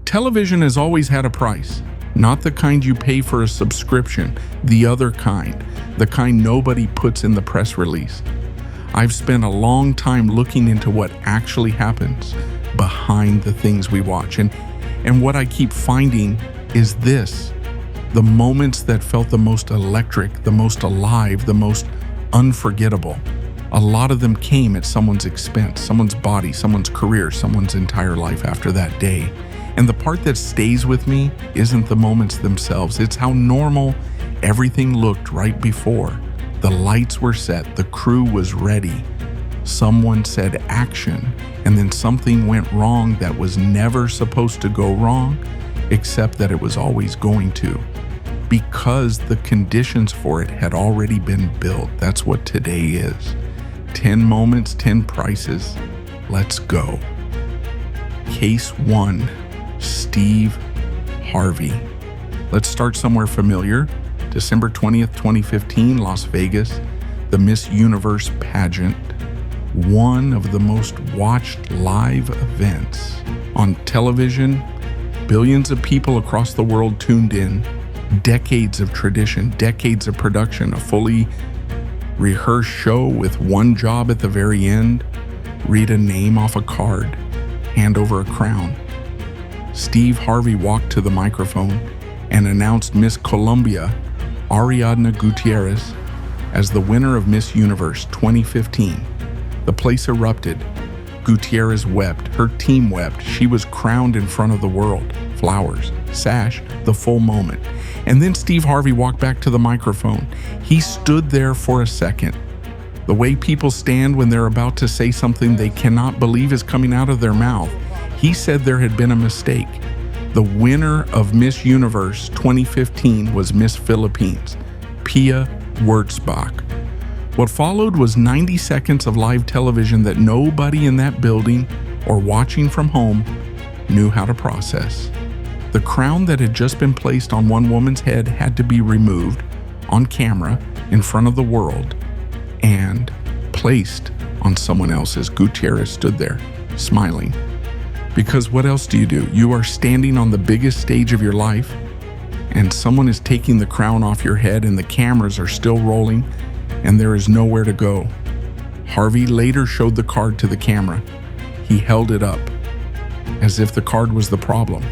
Television has always had a price. Not the kind you pay for a subscription, the other kind, the kind nobody puts in the press release. I've spent a long time looking into what actually happens behind the things we watch. And what I keep finding is this: the moments that felt the most electric, the most alive, the most unforgettable. A lot of them came at someone's expense, someone's body, someone's career, someone's entire life after that day. And the part that stays with me isn't the moments themselves. It's how normal everything looked right before. The lights were set, the crew was ready. Someone said action, and then something went wrong that was never supposed to go wrong, except that it was always going to. Because the conditions for it had already been built. That's what today is. 10 moments, 10 prices. Let's go. Case 1. Steve Harvey. Let's start somewhere familiar. December 20th, 2015, Las Vegas, the Miss Universe pageant. One of the most watched live events on television. Billions of people across the world tuned in. Decades of tradition, decades of production, a fully rehearsed show with one job at the very end: read a name off a card, hand over a crown. Steve Harvey walked to the microphone and announced Miss Colombia, Ariadna Gutierrez, as the winner of Miss Universe 2015. The place erupted. Gutierrez wept. Her team wept. She was crowned in front of the world. Flowers, sash, the full moment. And then Steve Harvey walked back to the microphone. He stood there for a second. The way people stand when they're about to say something they cannot believe is coming out of their mouth. He said there had been a mistake. The winner of Miss Universe 2015 was Miss Philippines, Pia Wurtzbach. What followed was 90 seconds of live television that nobody in that building or watching from home knew how to process. The crown that had just been placed on one woman's head had to be removed on camera in front of the world and placed on someone else's. Gutierrez stood there, smiling. Because what else do? You are standing on the biggest stage of your life, and someone is taking the crown off your head, and the cameras are still rolling, and there is nowhere to go. Harvey later showed the card to the camera. He held it up, as if the card was the problem.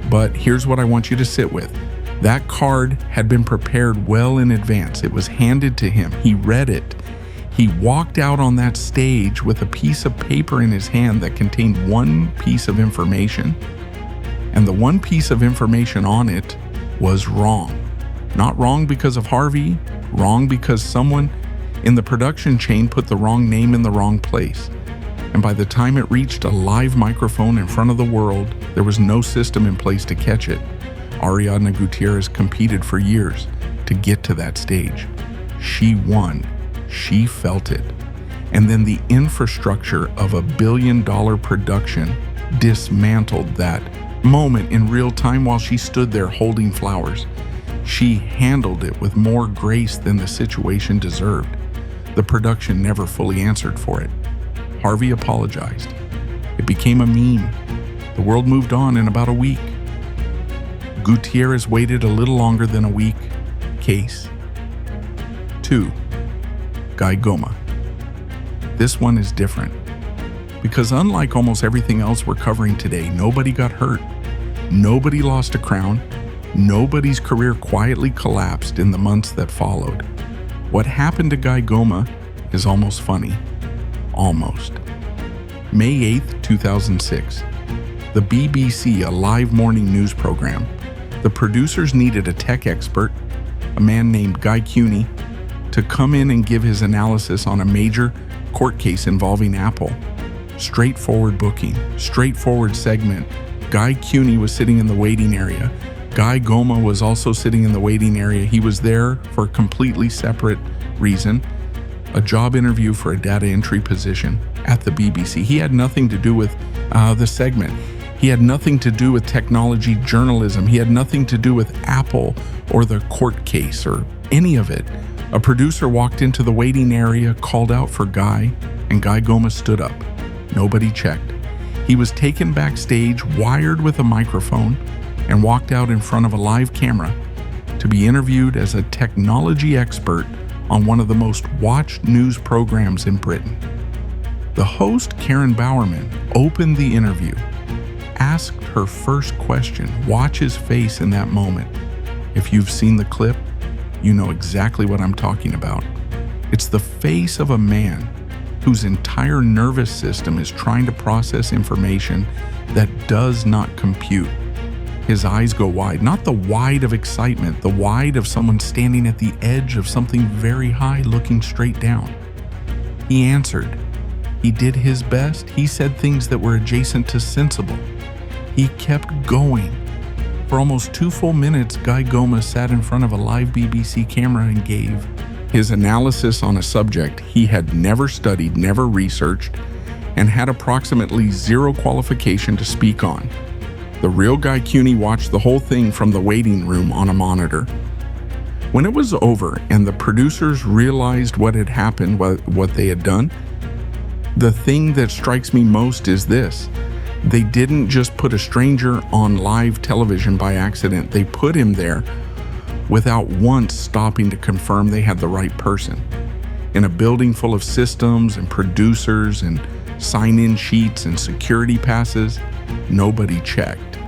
But here's what I want you to sit with. That card had been prepared well in advance. It was handed to him. He read it. He walked out on that stage with a piece of paper in his hand that contained one piece of information. And the one piece of information on it was wrong. Not wrong because of Harvey, wrong because someone in the production chain put the wrong name in the wrong place. And by the time it reached a live microphone in front of the world, there was no system in place to catch it. Ariadna Gutierrez competed for years to get to that stage. She won. She felt it. And then the infrastructure of a billion-dollar production dismantled that moment in real time while she stood there holding flowers. She handled it with more grace than the situation deserved. The production never fully answered for it. Harvey apologized. It became a meme. The world moved on in about a week. Gutierrez waited a little longer than a week. Case 2. Guy Goma. This one is different because unlike almost everything else we're covering today, nobody got hurt. Nobody lost a crown. Nobody's career quietly collapsed in the months that followed. What happened to Guy Goma is almost funny. Almost. May 8th, 2006. The BBC, a live morning news program. The producers needed a tech expert, a man named Guy Cuny, to come in and give his analysis on a major court case involving Apple. Straightforward booking, straightforward segment. Guy Cuny was sitting in the waiting area. Guy Goma was also sitting in the waiting area. He was there for a completely separate reason, a job interview for a data entry position at the BBC. He had nothing to do with the segment. He had nothing to do with technology journalism. He had nothing to do with Apple or the court case or any of it. A producer walked into the waiting area, called out for Guy, and Guy Goma stood up. Nobody checked. He was taken backstage, wired with a microphone, and walked out in front of a live camera to be interviewed as a technology expert on one of the most watched news programs in Britain. The host, Karen Bowerman, opened the interview, asked her first question. Watch his face in that moment. If you've seen the clip, you know exactly what I'm talking about. It's the face of a man whose entire nervous system is trying to process information that does not compute. His eyes go wide, not the wide of excitement, the wide of someone standing at the edge of something very high looking straight down. He answered. He did his best. He said things that were adjacent to sensible. He kept going. For almost 2 full minutes, Guy Goma sat in front of a live BBC camera and gave his analysis on a subject he had never studied, never researched, and had approximately 0 qualification to speak on. The real Guy Cuny watched the whole thing from the waiting room on a monitor. When it was over and the producers realized what had happened, what they had done, the thing that strikes me most is this. They didn't just put a stranger on live television by accident. They put him there without once stopping to confirm they had the right person. In a building full of systems and producers and sign-in sheets and security passes, nobody checked.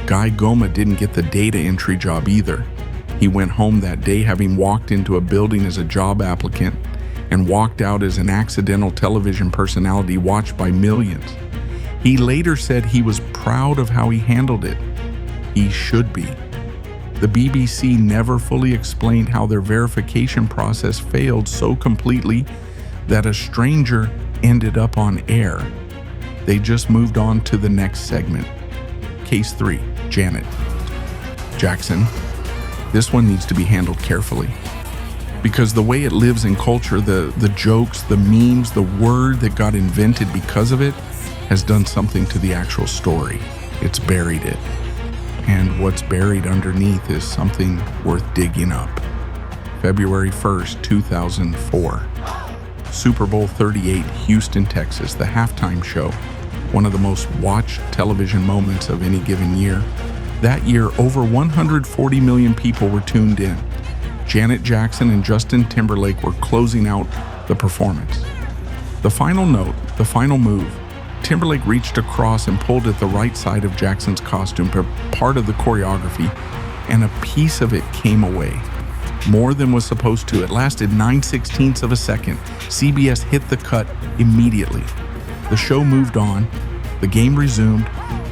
Guy Goma didn't get the data entry job either. He went home that day having walked into a building as a job applicant and walked out as an accidental television personality watched by millions. He later said he was proud of how he handled it. He should be. The BBC never fully explained how their verification process failed so completely that a stranger ended up on air. They just moved on to the next segment. Case 3, Janet Jackson. This one needs to be handled carefully, because the way it lives in culture, the jokes, the memes, the word that got invented because of it has done something to the actual story. It's buried it. And what's buried underneath is something worth digging up. February 1st, 2004. Super Bowl 38, Houston, Texas, the halftime show, one of the most watched television moments of any given year. That year, over 140 million people were tuned in. Janet Jackson and Justin Timberlake were closing out the performance. The final note, the final move, Timberlake reached across and pulled at the right side of Jackson's costume, part of the choreography, and a piece of it came away. More than was supposed to. It lasted 9/16 of a second. CBS hit the cut immediately. The show moved on, the game resumed,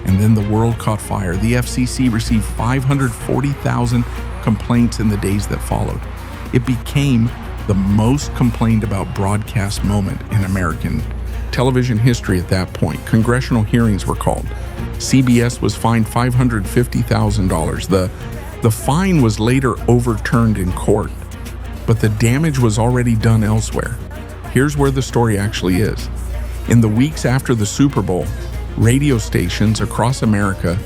and then the world caught fire. The FCC received 540,000 complaints in the days that followed. It became the most complained about broadcast moment in American television history at that point. Congressional hearings were called. CBS was fined $550,000. The fine was later overturned in court, but the damage was already done elsewhere. Here's where the story actually is. In the weeks after the Super Bowl, radio stations across America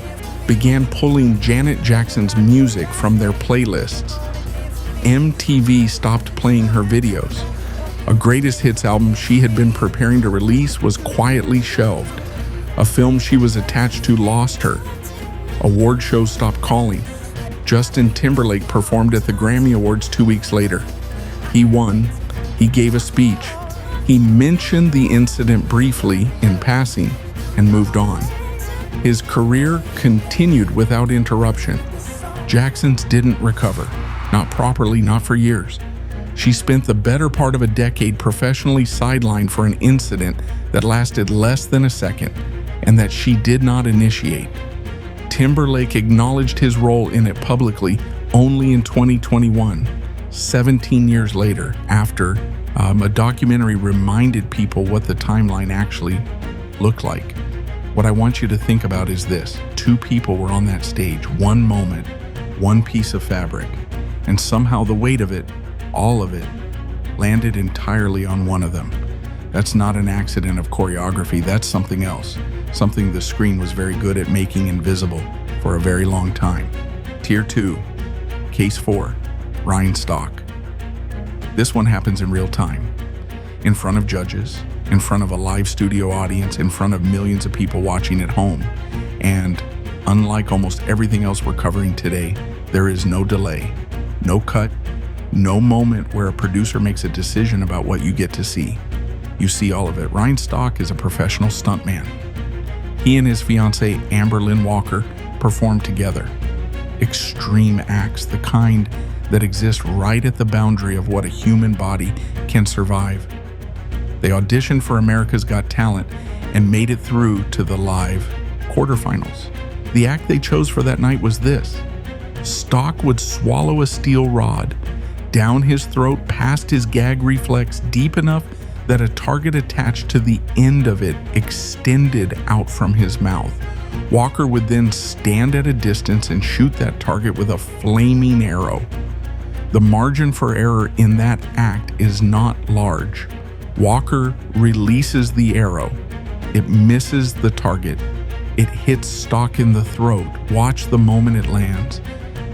began pulling Janet Jackson's music from their playlists. MTV stopped playing her videos. A greatest hits album she had been preparing to release was quietly shelved. A film she was attached to lost her. Award shows stopped calling. Justin Timberlake performed at the Grammy Awards 2 weeks later. He won. He gave a speech. He mentioned the incident briefly in passing and moved on. His career continued without interruption. Jackson's didn't recover. Not properly, not for years. She spent the better part of a decade professionally sidelined for an incident that lasted less than a second and that she did not initiate. Timberlake acknowledged his role in it publicly only in 2021, 17 years later, after a documentary reminded people what the timeline actually looked like. What I want you to think about is this. 2 people were on that stage, one moment, one piece of fabric, and somehow the weight of it, all of it, landed entirely on one of them. That's not an accident of choreography, that's something else. Something the screen was very good at making invisible for a very long time. Tier 2, Case 4, Ryan Stock. This one happens in real time, in front of judges, in front of a live studio audience, in front of millions of people watching at home. And unlike almost everything else we're covering today, there is no delay, no cut, no moment where a producer makes a decision about what you get to see. You see all of it. Ryan Stock is a professional stuntman. He and his fiancée, Amber Lynn Walker, performed together. Extreme acts, the kind that exist right at the boundary of what a human body can survive. They auditioned for America's Got Talent and made it through to the live quarterfinals. The act they chose for that night was this. Stock would swallow a steel rod down his throat past his gag reflex deep enough that a target attached to the end of it extended out from his mouth. Walker would then stand at a distance and shoot that target with a flaming arrow. The margin for error in that act is not large. Walker releases the arrow. It misses the target. It hits Stock in the throat. Watch the moment it lands.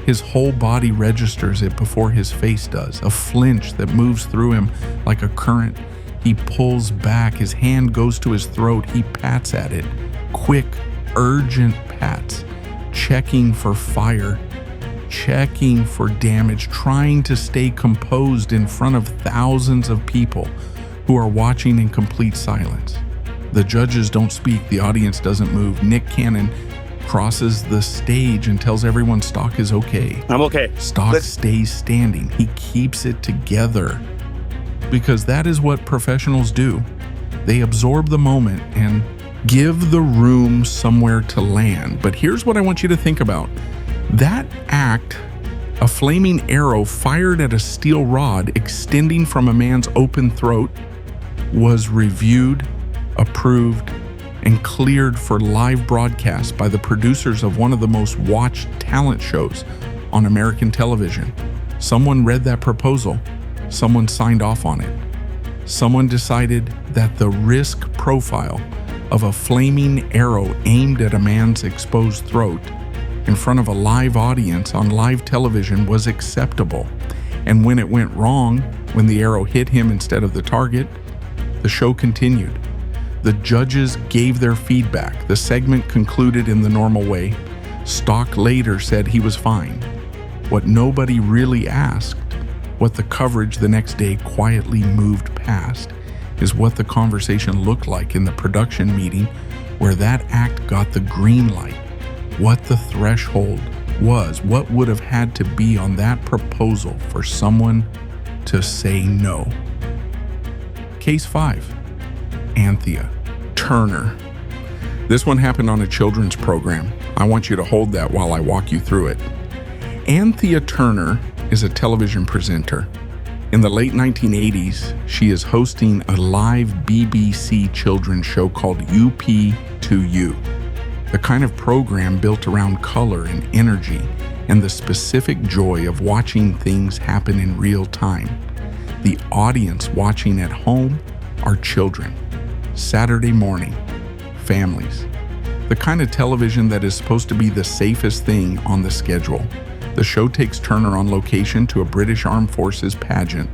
His whole body registers it before his face does, a flinch that moves through him like a current. He pulls back. His hand goes to his throat. He pats at it. Quick, urgent pats, checking for fire, checking for damage, trying to stay composed in front of thousands of people who are watching in complete silence. The judges don't speak. The audience doesn't move. Nick Cannon crosses the stage and tells everyone Stock is okay. I'm okay. Stock stays standing. He keeps it together because that is what professionals do. They absorb the moment and give the room somewhere to land. But here's what I want you to think about. That act, a flaming arrow fired at a steel rod extending from a man's open throat, was reviewed, approved, and cleared for live broadcast by the producers of one of the most watched talent shows on American television. Someone read that proposal. Someone signed off on it. Someone decided that the risk profile of a flaming arrow aimed at a man's exposed throat in front of a live audience on live television was acceptable. And when it went wrong, when the arrow hit him instead of the target, the show continued. The judges gave their feedback. The segment concluded in the normal way. Stock later said he was fine. What nobody really asked, what the coverage the next day quietly moved past, is what the conversation looked like in the production meeting where that act got the green light, what the threshold was, what would have had to be on that proposal for someone to say no. Case 5. Anthea Turner. This one happened on a children's program. I want you to hold that while I walk you through it. Anthea Turner is a television presenter. In the late 1980s, she is hosting a live BBC children's show called UP2U, the kind of program built around color and energy and the specific joy of watching things happen in real time. The audience watching at home are children. Saturday morning, families. The kind of television that is supposed to be the safest thing on the schedule. The show takes Turner on location to a British Armed Forces pageant,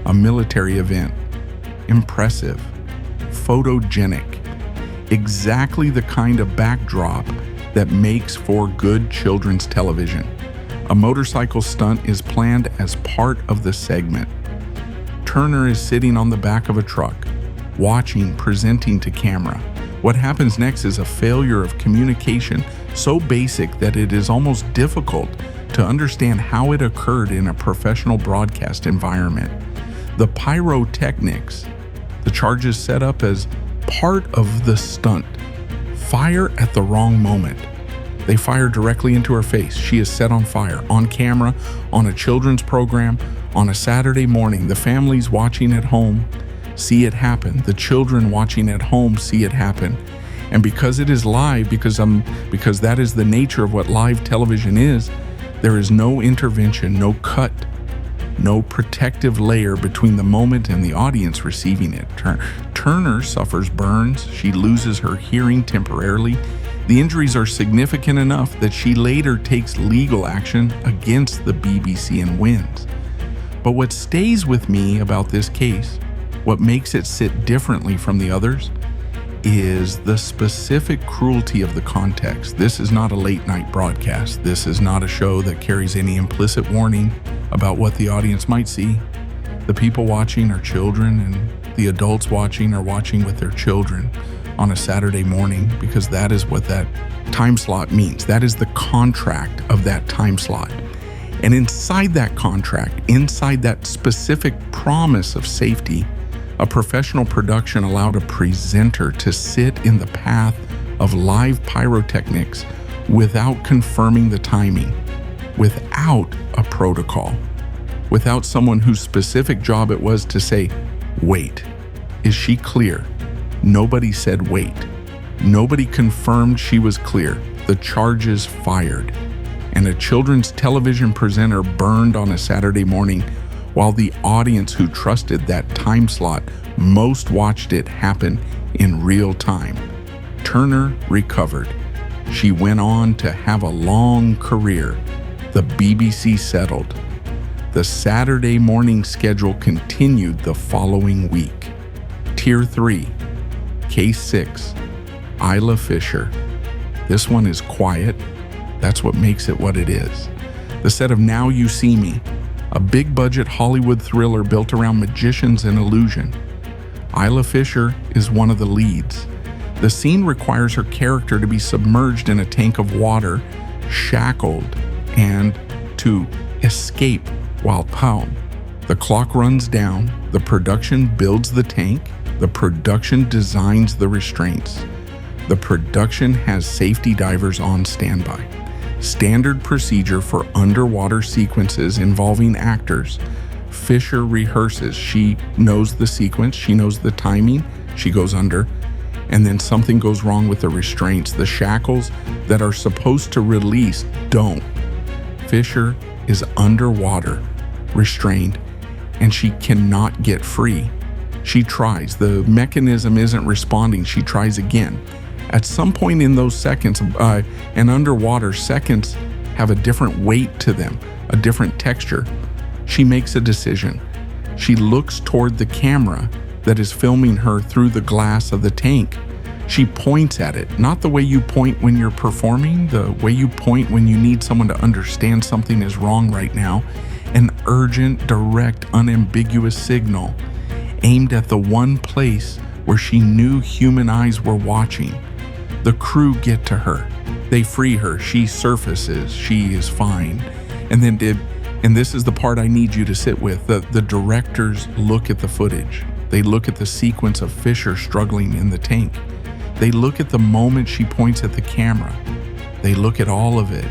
a military event. Impressive, photogenic, exactly the kind of backdrop that makes for good children's television. A motorcycle stunt is planned as part of the segment. Turner is sitting on the back of a truck, watching, presenting to camera. What happens next is a failure of communication so basic that it is almost difficult to understand how it occurred in a professional broadcast environment. The pyrotechnics, the charges set up as part of the stunt, fire at the wrong moment. They fire directly into her face. She is set on fire, on camera, on a children's program, on a Saturday morning. The families watching at home see it happen. The children watching at home see it happen. And because it is live, because that is the nature of what live television is, there is no intervention, no cut, no protective layer between the moment and the audience receiving it. Turner suffers burns. She loses her hearing temporarily. The injuries are significant enough that she later takes legal action against the BBC and wins. But what stays with me about this case What makes it sit differently from the others is the specific cruelty of the context. This is not a late night broadcast. This is not a show that carries any implicit warning about what the audience might see. The people watching are children, and the adults watching are watching with their children on a Saturday morning, because that is what that time slot means. That is the contract of that time slot. And inside that contract, inside that specific promise of safety, a professional production allowed a presenter to sit in the path of live pyrotechnics without confirming the timing, without a protocol, without someone whose specific job it was to say, wait, is she clear? Nobody said wait. Nobody confirmed she was clear. The charges fired. And a children's television presenter burned on a Saturday morning while the audience who trusted that time slot most watched it happen in real time. Turner recovered. She went on to have a long career. The BBC settled. The Saturday morning schedule continued the following week. Tier 3, Case 6, Isla Fisher. This one is quiet. That's what makes it what it is. The set of Now You See Me, a big-budget Hollywood thriller built around magicians and illusion. Isla Fisher is one of the leads. The scene requires her character to be submerged in a tank of water, shackled, and to escape while calm. The clock runs down, the production builds the tank, the production designs the restraints. The production has safety divers on standby. Standard procedure for underwater sequences involving actors. Fisher rehearses. She knows the sequence, she knows the timing, she goes under, and then something goes wrong with the restraints. The shackles that are supposed to release don't. Fisher is underwater, restrained, and she cannot get free. She tries. The mechanism isn't responding. She tries again. At some point in those seconds, and underwater seconds have a different weight to them, a different texture. She makes a decision. She looks toward the camera that is filming her through the glass of the tank. She points at it, not the way you point when you're performing, the way you point when you need someone to understand something is wrong right now. An urgent, direct, unambiguous signal aimed at the one place where she knew human eyes were watching. The crew get to her. They free her. She surfaces. She is fine. And this is the part I need you to sit with. The directors look at the footage. They look at the sequence of Fisher struggling in the tank. They look at the moment she points at the camera. They look at all of it,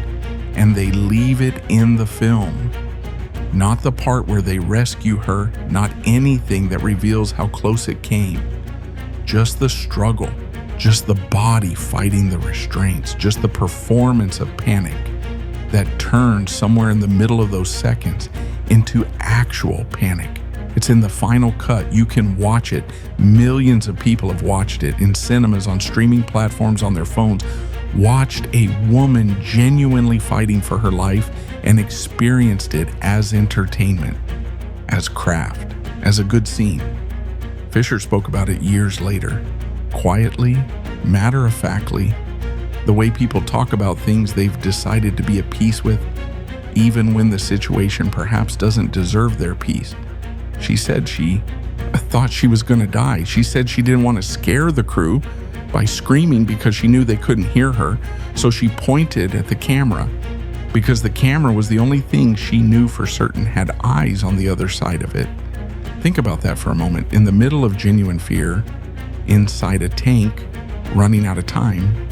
and they leave it in the film. Not the part where they rescue her, not anything that reveals how close it came. Just the struggle. Just the body fighting the restraints, just the performance of panic that turns somewhere in the middle of those seconds into actual panic. It's in the final cut. You can watch it. Millions of people have watched it in cinemas, on streaming platforms, on their phones. Watched a woman genuinely fighting for her life and experienced it as entertainment, as craft, as a good scene. Fisher spoke about it years later. Quietly, matter-of-factly, the way people talk about things they've decided to be at peace with, even when the situation perhaps doesn't deserve their peace. She said she thought she was going to die. She said she didn't want to scare the crew by screaming because she knew they couldn't hear her, so she pointed at the camera because the camera was the only thing she knew for certain had eyes on the other side of it. Think about that for a moment. In the middle of genuine fear, inside a tank, running out of time,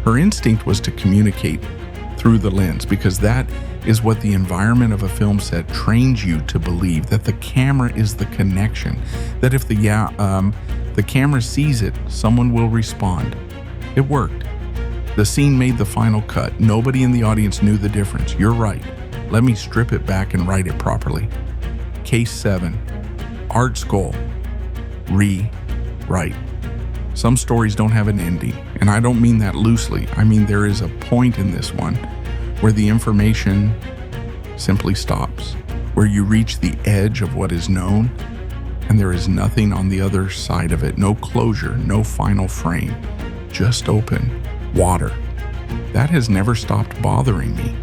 her instinct was to communicate through the lens, because that is what the environment of a film set trains you to believe, that the camera is the connection, that if the camera sees it, someone will respond. It worked. The scene made the final cut. Nobody in the audience knew the difference. You're right. Let me strip it back and write it properly. Case 7, Art's goal, rewrite. Some stories don't have an ending, and I don't mean that loosely. I mean there is a point in this one where the information simply stops, where you reach the edge of what is known, and there is nothing on the other side of it. No closure, no final frame, just open water. That has never stopped bothering me.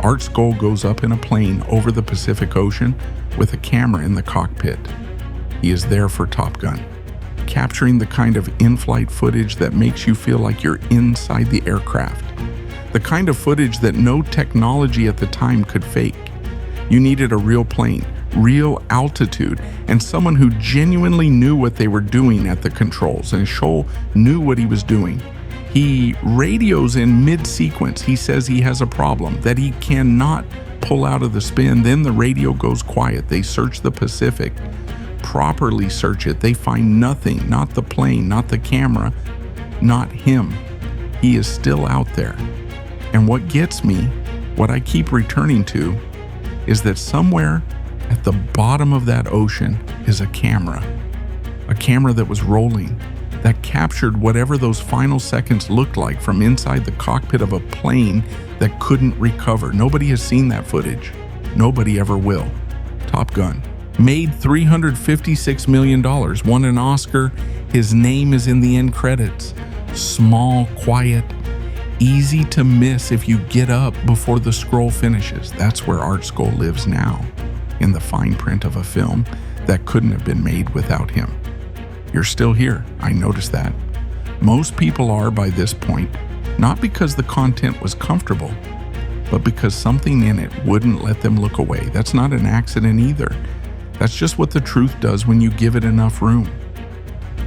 Art Skull goes up in a plane over the Pacific Ocean with a camera in the cockpit. He is there for Top Gun, capturing the kind of in-flight footage that makes you feel like you're inside the aircraft. The kind of footage that no technology at the time could fake. You needed a real plane, real altitude, and someone who genuinely knew what they were doing at the controls, and Scholl knew what he was doing. He radios in mid-sequence. He says he has a problem, that he cannot pull out of the spin. Then the radio goes quiet. They search the Pacific, properly search it. They find nothing, not the plane, not the camera, not him. He is still out there. And what gets me, what I keep returning to, is that somewhere at the bottom of that ocean is a camera that was rolling, that captured whatever those final seconds looked like from inside the cockpit of a plane that couldn't recover. Nobody has seen that footage. Nobody ever will. Top Gun made $356 million, won an Oscar. His name is in the end credits. Small, quiet, easy to miss if you get up before the scroll finishes. That's where Art Skull lives now, in the fine print of a film that couldn't have been made without him. You're still here, I noticed that. Most people are by this point, not because the content was comfortable, but because something in it wouldn't let them look away. That's not an accident either. That's just what the truth does when you give it enough room.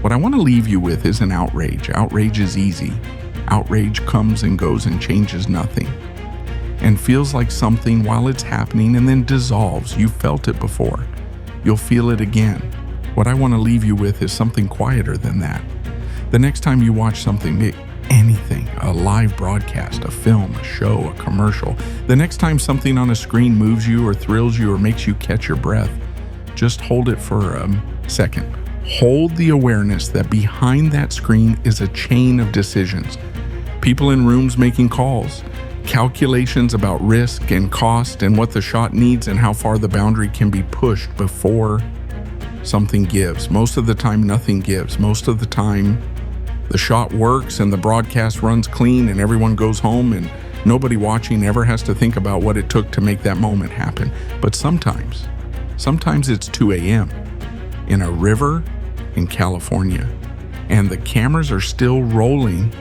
What I want to leave you with is an outrage. Outrage is easy. Outrage comes and goes and changes nothing, and feels like something while it's happening and then dissolves. You felt it before. You'll feel it again. What I want to leave you with is something quieter than that. The next time you watch something, anything, a live broadcast, a film, a show, a commercial, the next time something on a screen moves you or thrills you or makes you catch your breath, just hold it for a second. Hold the awareness that behind that screen is a chain of decisions. People in rooms making calls, calculations about risk and cost and what the shot needs and how far the boundary can be pushed before something gives. Most of the time, nothing gives. Most of the time, the shot works and the broadcast runs clean and everyone goes home and nobody watching ever has to think about what it took to make that moment happen. But sometimes it's 2 a.m. in a river in California, and the cameras are still rolling